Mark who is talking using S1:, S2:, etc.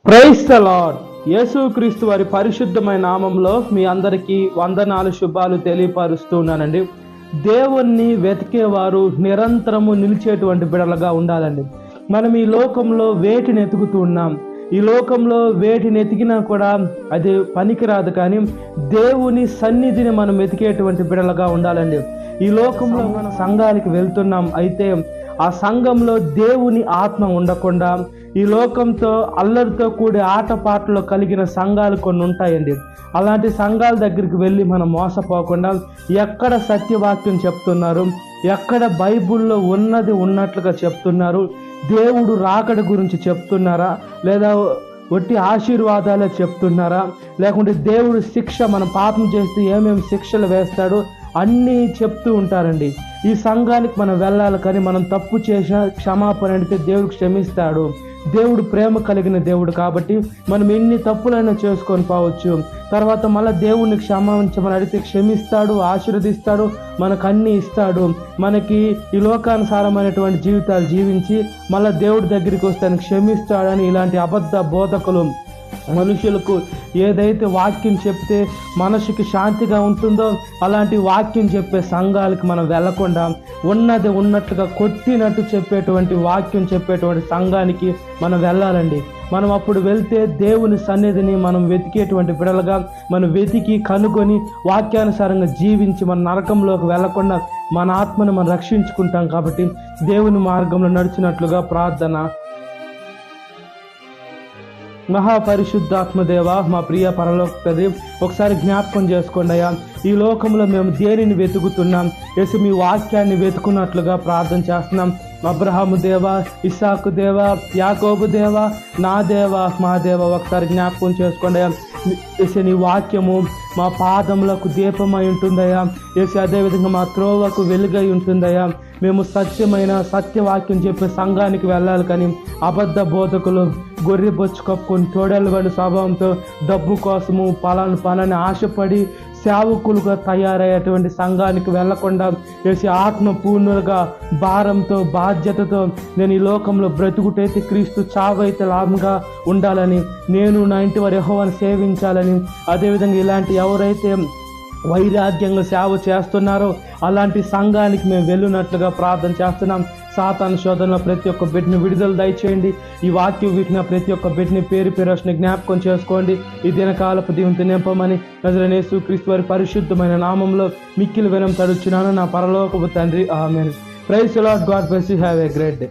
S1: Praise the lord. యేసుక్రీస్తు వారి పరిశుద్ధమైన నామంలో మీ అందరికీ వందనాలు, శుభాలు తెలియపరుస్తున్నానండి. దేవుణ్ణి వెతికేవారు నిరంతరము నిలిచేటువంటి బిడలుగా ఉండాలండి. మనం ఈ లోకంలో వేటిని ఎతుకుతూ ఉన్నాం. ఈ లోకంలో వేటిని ఎతికినా కూడా అది పనికిరాదు, కానీ దేవుని సన్నిధిని మనం వెతికేటువంటి బిడలుగా ఉండాలండి. ఈ లోకంలో మనం సంఘానికి వెళ్తున్నాం, అయితే ఆ సంఘంలో దేవుని ఆత్మ ఉండకుండా ఈ లోకంతో అల్లరితో కూడి ఆటపాటలు కలిగిన సంఘాలు కొన్ని ఉంటాయండి. అలాంటి సంఘాల దగ్గరికి వెళ్ళి మనం మోసపోకుండా ఎక్కడ సత్యవాక్యం చెప్తున్నారు, ఎక్కడ బైబిల్లో ఉన్నది ఉన్నట్లుగా చెప్తున్నారు, దేవుడు రాకడ గురించి చెప్తున్నారా, లేదా ఒట్టి ఆశీర్వాదాలే చెప్తున్నారా, లేకుంటే దేవుడు శిక్ష, మన పాపం చేస్తే ఏమేమి శిక్షలు వేస్తాడు అన్నీ చెప్తూ ఉంటారండి. ఈ సంఘానికి మనం వెళ్ళాలి, కానీ మనం తప్పు చేసిన క్షమాపణ అడిగితే దేవుడు క్షమిస్తాడు. దేవుడు ప్రేమ కలిగిన దేవుడు కాబట్టి మనం ఎన్ని తప్పులైనా చేసుకొని పోవచ్చు, తర్వాత మళ్ళీ దేవుడిని క్షమించమని అడిగితే క్షమిస్తాడు, ఆశీర్వదిస్తాడు, మనకు అన్నీ ఇస్తాడు. మనకి ఈ లోకానుసారమైనటువంటి జీవితాలు జీవించి మళ్ళీ దేవుడి దగ్గరికి వస్తే క్షమిస్తాడని ఇలాంటి అబద్ధ బోధకులు మనుషులకు ఏదైతే వాక్యం చెప్తే మనసుకి శాంతిగా ఉంటుందో అలాంటి వాక్యం చెప్పే సంఘాలకు మనం వెళ్ళకుండా ఉన్నది ఉన్నట్లుగా కొట్టినట్టు చెప్పేటువంటి వాక్యం చెప్పేటువంటి సంఘానికి మనం వెళ్ళాలండి. మనం అప్పుడు వెళ్తే దేవుని సన్నిధిని మనం వెతికేటువంటి బిడలుగా మనం వెతికి కనుగొని వాక్యానుసారంగా జీవించి మన నరకంలోకి వెళ్లకుండా మన ఆత్మను మనం రక్షించుకుంటాం. కాబట్టి దేవుని మార్గంలో నడిచినట్లుగా ప్రార్థన. మహాపరిశుద్ధాత్మదేవ, మా ప్రియ పరలోక తండ్రి, ఒకసారి జ్ఞాపకం చేసుకోండి అయ్యా. ఈ లోకంలో మేము దేనిని వెతుకుతున్నాం, యేసు మీ వాక్యాన్ని వెతుకున్నట్లుగా ప్రార్థన చేస్తున్నాం. అబ్రహాము దేవ, ఇస్సాకు దేవ, యాకోబు దేవ, నా దేవ, మా దేవ, ఒకసారి జ్ఞాపకం చేసుకోండి అయ్యా. యేసు నీ వాక్యము మా పాదములకు దీపమై ఉంటుందయ్యా. యేసు అదేవిధంగా మా త్రోవకు వెలుగై ఉంటుందయ్యా. మేము సత్యమైన సత్యవాక్యం చెప్పే సంఘానికి వెళ్ళాలి, కానీ అబద్ధ బోధకులు గొర్రె బొచ్చు కప్పుకొని తోడేళ్ళ వాడి స్వభావంతో డబ్బు కోసము పలాని ఆశపడి సేవకులుగా తయారయ్యేటువంటి సంఘానికి వెళ్లకుండా వేసి ఆత్మ పూర్ణులుగా భారంతో బాధ్యతతో నేను ఈ లోకంలో బ్రతుకుటైతే క్రీస్తు, చావైతే లాభంగా ఉండాలని, నేను నా ఇంటి వారి యెహోవాను సేవించాలని, అదేవిధంగా ఇలాంటి ఎవరైతే వైరాగ్యంగా సేవ చేస్తున్నారో అలాంటి సంఘానికి మేము వెళ్ళినట్లుగా ప్రార్థన చేస్తున్నాం. సాతాను శోధనలో ప్రతి ఒక్క బిడ్డని విడుదల దయచేయండి. ఈ వాక్యం వీటిన ప్రతి ఒక్క బిడ్డని పేరు పేరు జ్ఞాపకం చేసుకోండి. ఈ దినకాలపు దీవెనతో నింపమని నజరేయుడైన యేసుక్రీస్తు వారి పరిశుద్ధమైన నామంలో మిక్కిలి వినయం తడుచున్నాను నా పరలోకపు తండ్రి, ఆమేన్. Praise the lord. God bless you. Have a great day.